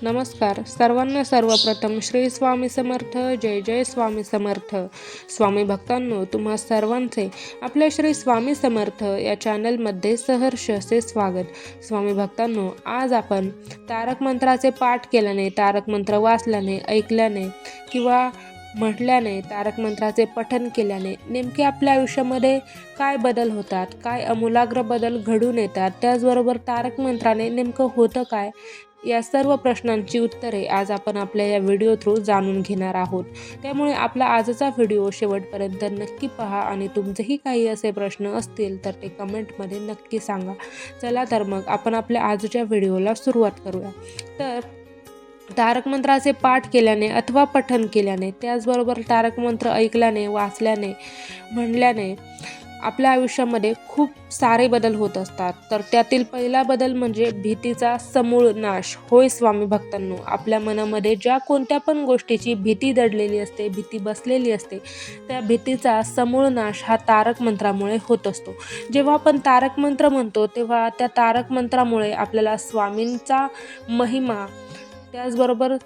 नमस्कार सर्वांना. सर्वप्रथम श्री स्वामी समर्थ. जय जय स्वामी समर्थ. स्वामी भक्तांनो, तुम्हा सर्वांचे आपल्या श्री स्वामी समर्थ या चॅनलमध्ये सहर्ष असे स्वागत. स्वामी भक्तांनो, आज आपण तारक मंत्राचे पाठ केल्याने, तारक मंत्र वाचल्याने, ऐकल्याने किंवा म्हटल्याने, तारक मंत्राचे पठन केल्याने नेमके आपल्या आयुष्यामध्ये काय बदल होतात, काय आमूलाग्र बदल घडून येतात, त्याचबरोबर तारक मंत्राने नेमकं होतं काय, या सर्व प्रश्नांची उत्तरे आज आपण आपल्या या व्हिडिओ थ्रू जाणून घेणार आहोत. त्यामुळे आपला आजचा व्हिडिओ शेवटपर्यंत नक्की पहा आणि तुमचेही काही असे प्रश्न असतील तर ते कमेंटमध्ये नक्की सांगा. चला तर मग आपण आपल्या आजच्या व्हिडिओला सुरुवात करूया. तर तारक मंत्राचे पाठ केल्याने अथवा पठन केल्याने, त्याचबरोबर तारक मंत्र ऐकल्याने, वाचल्याने, म्हणल्याने आपल्या आयुष्यामध्ये खूप सारे बदल होत असतात. तर त्यातील पहिला बदल म्हणजे भीतीचा समूळ नाश. होय स्वामी भक्तांनो, आपल्या मनामध्ये ज्या कोणत्या पण गोष्टीची भीती दडलेली असते, भीती बसलेली असते, त्या भीतीचा समूळ नाश हा तारक मंत्रामुळे होत असतो. जेव्हा आपण तारक मंत्र म्हणतो तेव्हा त्या तारक मंत्रामुळे आपल्याला स्वामींचा महिमा, त्याचबरोबर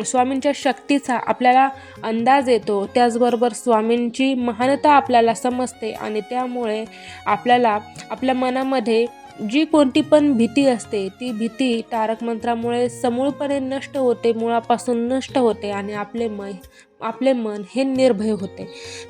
स्वामींच्या शक्तीचा आपल्याला अंदाज येतो. त्याचबरोबर स्वामींची महानता आपल्याला समजते आणि त्यामुळे आपल्याला आपल्या मनामध्ये जी कोणती पण भीती असते ती भीती तारक मंत्रामुळे समूळपणे नष्ट होते, मुळापासून नष्ट होते आणि आपले मन हे निर्भय होते.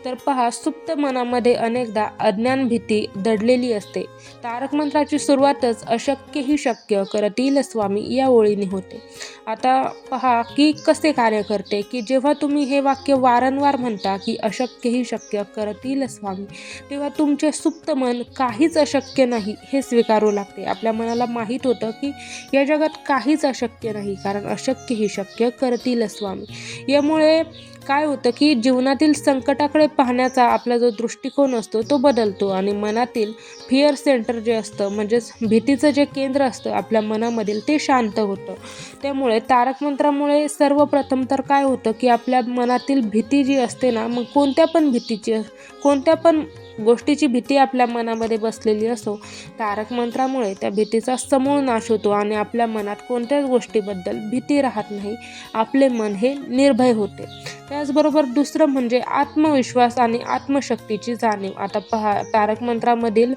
तर पहा, सुप्त मनामध्ये अनेकदा अज्ञान भीती दडलेली असते. तारक मंत्राची सुरुवातच अशक्य ही शक्य करतील स्वामी या ओळीने होते. आता पहा की कसे कार्य करते, की जेव्हा तुम्ही हे वाक्य वारंवार म्हणता की अशक्य ही शक्य करतील स्वामी, तेव्हा तुमचे सुप्त मन काहीच अशक्य नाही हे स्वीकारू लागते. आपल्या मनाला माहीत होतं की या जगात काहीच अशक्य नाही, कारण अशक्य ही शक्य करतील स्वामी. यामुळे काय होतं की जीवनातील संकटाकडे पाहण्याचा आपला जो दृष्टिकोन असतो तो बदलतो आणि मनातील फिअर सेंटर जे असतं, म्हणजेच भीतीचं जे केंद्र असतं आपल्या मनामधील, ते शांत होतं. त्यामुळे तारक मंत्रामुळे सर्वप्रथम तर काय होतं की आपल्या मनातील भीती जी असते ना, मग कोणत्या पण गोष्टीची भीती आपल्या मनामध्ये बसलेली असो, तारक मंत्रामुळे त्या भीतीचा समूळ नाश होतो आणि आपल्या मनात कोणत्याच गोष्टीबद्दल भीती राहत नाही. आपले मन हे निर्भय होते. त्याचबरोबर दुसरं म्हणजे आत्मविश्वास आणि आत्मशक्तीची जाणीव. आता पहा, तारक मंत्रामधील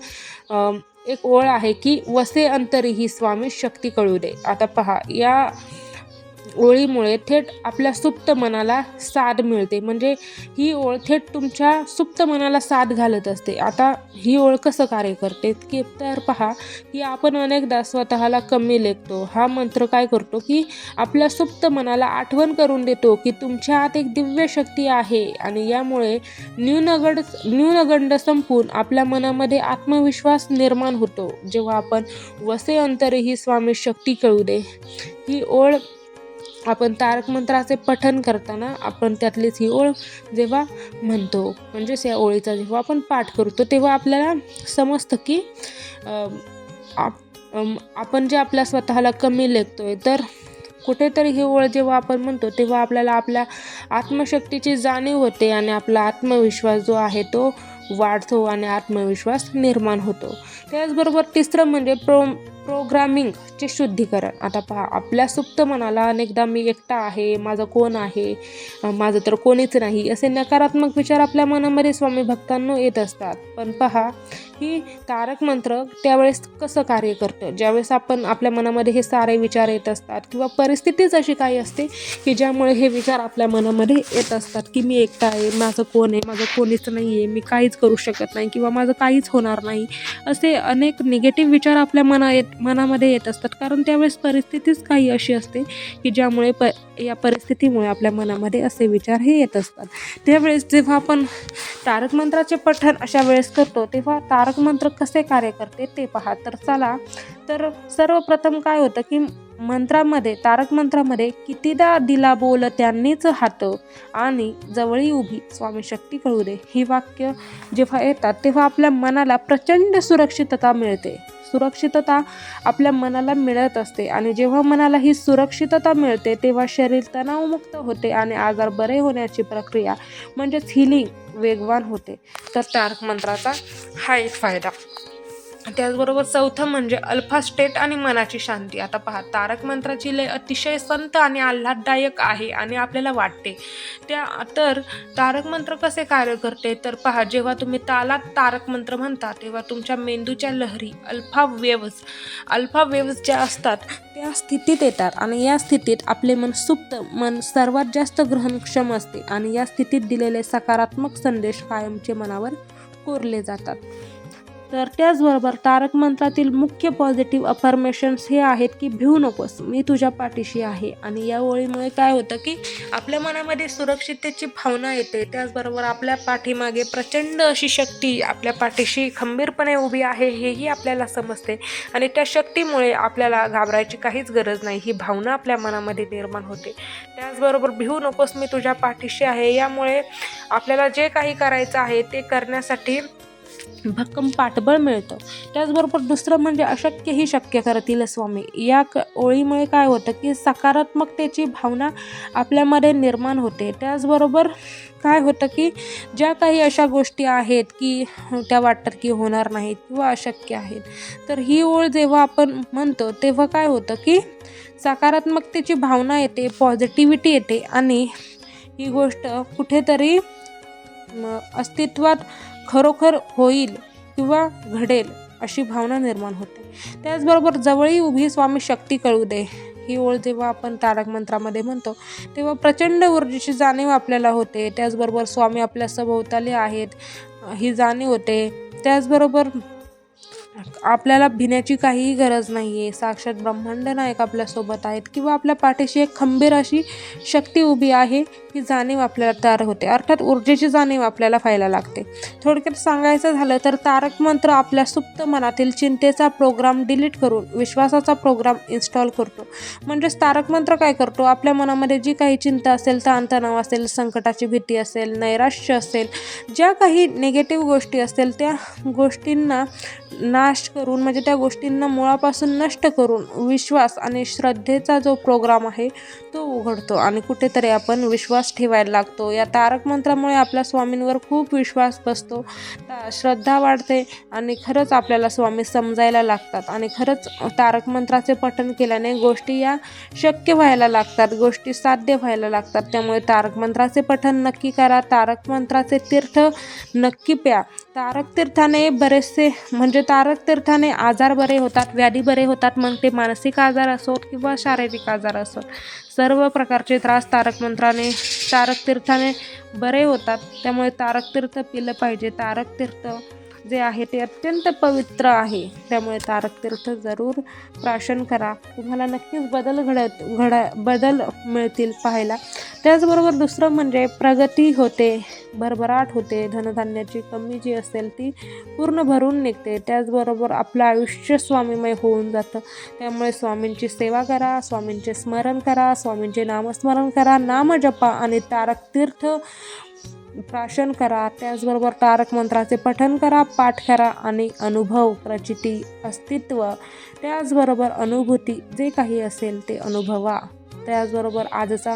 एक ओळ आहे की वसे अंतरी ही स्वामी शक्ती कळू दे. आता पहा, या ओळीमुळे थेट आपल्या सुप्त मनाला साथ मिळते. म्हणजे ही ओळ थेट तुमच्या सुप्त मनाला साथ घालत असते. आता ही ओळ कसं कार्य करते की, तर पहा की आपण अनेकदा स्वतःला कमी लेखतो. हा मंत्र काय करतो की आपल्या सुप्त मनाला आठवण करून देतो की तुमच्या आत एक दिव्य शक्ती आहे आणि यामुळे न्यूनगंड संपून आपल्या मनामध्ये आत्मविश्वास निर्माण होतो. जेव्हा आपण वसे अंतरी ही स्वामी शक्ती कळू दे ही ओळ आपण तारक मंत्राचे पठन करताना आपण त्यातलीच ही ओळ जेव्हा म्हणतो, म्हणजेच या ओळीचा जेव्हा आपण पाठ करतो, तेव्हा आपल्याला समजतं की आपण जे आपल्या स्वतःला कमी लेखतोय, तर कुठेतरी ही ओळ जेव्हा आपण म्हणतो तेव्हा आपल्याला आपल्या आत्मशक्तीची जाणीव होते आणि आपला आत्मविश्वास जो आहे तो वाढतो आणि आत्मविश्वास निर्माण होतो. त्याचबरोबर तिसरं म्हणजे प्रोग्रामिंगचे शुद्धीकरण. आता पहा, आपल्या सुप्त मनाला अनेकदा मी एकटा आहे, माझं कोण आहे, माझं तर कोणीच नाही, असे नकारात्मक विचार आपल्या मनामध्ये स्वामी भक्तांनो येत असतात. पण पहा, ही तारक मंत्र त्यावेळेस कसं कार्य करतं, ज्यावेळेस आपण आपल्या मनामध्ये हे सारे विचार येत असतात किंवा परिस्थितीच अशी काही असते की ज्यामुळे हे विचार आपल्या मनामध्ये येत असतात की मी एकटा आहे, माझं कोण आहे, माझं कोणीच नाही आहे, मी काहीच करू शकत नाही किंवा माझं काहीच होणार नाही, असे अनेक निगेटिव्ह विचार आपल्या मनामध्ये येत असतात. कारण त्यावेळेस परिस्थितीच काही अशी असते की ज्यामुळे या परिस्थितीमुळे आपल्या मनामध्ये असे विचार हे येत असतात. त्यावेळेस जेव्हा आपण तारक मंत्राचे पठण अशा वेळेस करतो तेव्हा तारक मंत्र कसे कार्य करते ते पहा. तर चला, तर सर्वप्रथम काय होतं की तारक मंत्रामध्ये कितीदा दिला बोल त्यांनीच हात आणि जवळी उभी स्वामी शक्ती कळू दे ही वाक्य जेव्हा येतात तेव्हा आपल्या मनाला प्रचंड सुरक्षितता मिळते. सुरक्षितता आपल्या मनाला मिळत असते आणि जेव्हा मनाला ही सुरक्षितता मिळते तेव्हा शरीर तणावमुक्त होते आणि आजार बरे होण्याची प्रक्रिया म्हणजेच हिलिंग वेगवान होते. तर तारक मंत्राचा हा एक फायदा. त्याचबरोबर चौथं म्हणजे अल्फा स्टेट आणि मनाची शांती. आता पहा, तारक मंत्राची लय अतिशय संत आणि आल्हाददायक आहे आणि आपल्याला वाटते तर तारक मंत्र कसे कार्य करते, तर पहा, जेव्हा तुम्ही तालात तारक मंत्र म्हणता तेव्हा तुमच्या मेंदूच्या लहरी अल्फा वेव्स ज्या असतात त्या स्थितीत येतात आणि या स्थितीत आपले सुप्त मन सर्वात जास्त ग्रहणक्षम असते आणि या स्थितीत दिलेले सकारात्मक संदेश कायमचे मनावर कोरले जातात. तर त्याचबरोबर तारक मंत्रातील मुख्य पॉझिटिव्ह अफर्मेशन्स हे आहेत की भिवू नकोस, मी तुझ्या पाठीशी आहे. आणि या ओळीमुळे काय होतं की आपल्या मनामध्ये सुरक्षिततेची भावना येते. त्याचबरोबर आपल्या पाठीमागे प्रचंड अशी शक्ती आपल्या पाठीशी खंबीरपणे उभी आहे हेही आपल्याला समजते आणि त्या शक्तीमुळे आपल्याला घाबरायची काहीच गरज नाही, ही भावना आपल्या मनामध्ये निर्माण होते. त्याचबरोबर भिवू नकोस, मी तुझ्या पाठीशी आहे, यामुळे आपल्याला जे काही करायचं आहे ते करण्यासाठी भक्कम पाठबळ मिळतं. त्याचबरोबर दुसरं म्हणजे अशक्यही शक्य करतील स्वामी. या ओळीमुळे काय होतं की सकारात्मकतेची भावना आपल्यामध्ये निर्माण होते. त्याचबरोबर काय होतं की ज्या काही अशा गोष्टी आहेत की त्या वाटतात की होणार नाहीत किंवा अशक्य आहेत, तर ही ओळ जेव्हा आपण म्हणतो तेव्हा काय होतं की सकारात्मकतेची भावना येते, पॉझिटिव्हिटी येते आणि ही गोष्ट कुठेतरी अस्तित्वात खरोखर होईल किंवा घडेल अशी भावना निर्माण होते. त्याचबरोबर जवळी उभी स्वामी शक्ती कळू दे, ही ओळ जेव्हा आपण तारक मंत्रामध्ये म्हणतो तेव्हा प्रचंड ऊर्जेची जाणीव आपल्याला होते. त्याचबरोबर स्वामी आपल्या सभोवताली आहेत ही जाणीव होते. त्याचबरोबर आपल्याला भिण्याची काहीही गरज नाही आहे. साक्षात ब्रह्मांड नायक आपल्यासोबत आहेत किंवा आपल्या पाठीशी एक खंबीर अशी शक्ती उभी आहे, ही जाणीव आपल्याला तयार होते. अर्थात ऊर्जेची जाणीव आपल्याला व्हायला लागते. थोडक्यात सांगायचं झालं तर तारक मंत्र आपल्या सुप्त मनातील चिंतेचा प्रोग्राम डिलीट करून विश्वासाचा प्रोग्राम इन्स्टॉल करतो. म्हणजेच तारक मंत्र काय करतो, आपल्या मनामध्ये जी काही चिंता असेल, ताणतणाव असेल, संकटाची भीती असेल, नैराश्य असेल, ज्या काही निगेटिव्ह गोष्टी असतील त्या गोष्टींना नाश करून, म्हणजे त्या गोष्टींना मुळापासून नष्ट करून विश्वास आणि श्रद्धेचा जो प्रोग्राम आहे तो उघडतो आणि कुठेतरी आपण विश्वास ठेवायला लागतो. या तारक मंत्रामुळे आपल्या स्वामींवर खूप विश्वास बसतो, श्रद्धा वाढते आणि खरंच आपल्याला स्वामी समजायला लागतात आणि खरंच तारक मंत्राचे पठण केल्याने गोष्टी या शक्य व्हायला लागतात, गोष्टी साध्य व्हायला लागतात. त्यामुळे तारक मंत्राचे पठण नक्की करा, तारक मंत्राचे तीर्थ नक्की प्या. तारक तीर्थाने आजार बरे होतात, व्याधी बरे होतात, मग ते मानसिक आजार असोत किंवा शारीरिक आजार असोत, सर्व प्रकारचे त्रास तारक तीर्थाने बरे होतात. त्यामुळे तारक तीर्थ पिलं पाहिजे. तारक तीर्थ जे आहे ते अत्यंत पवित्र आहे, त्यामुळे तारक तीर्थ जरूर प्राशन करा. तुम्हाला नक्कीच बदल मिळतील पाहायला. त्याचबरोबर दुसरं म्हणजे प्रगती होते, भरभराट होते, धनधान्याची कमी जी असेल ती पूर्ण भरून निघते. त्याचबरोबर आपलं आयुष्य स्वामीमय होऊन जातं. त्यामुळे स्वामींची सेवा करा, स्वामींचे स्मरण करा, स्वामींचे नामस्मरण करा, नाम जपा आणि तारक तीर्थ प्राशन करा. त्याचबरोबर तारक मंत्राचे पठण करा, पाठ करा आणि अनुभव, प्रचिती, अस्तित्व, त्याचबरोबर अनुभूती जे काही असेल ते अनुभवा. त्याचबरोबर आजचा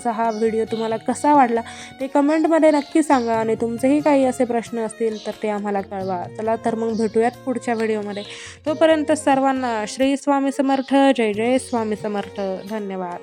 हा व्हिडिओ तुम्हाला कसा वाटला ते कमेंटमध्ये नक्की सांगा आणि तुमचेही काही असे प्रश्न असतील तर ते आम्हाला कळवा. चला तर मग भेटूयात पुढच्या व्हिडिओमध्ये. तोपर्यंत सर्वांना श्री स्वामी समर्थ, जय जय स्वामी समर्थ. धन्यवाद.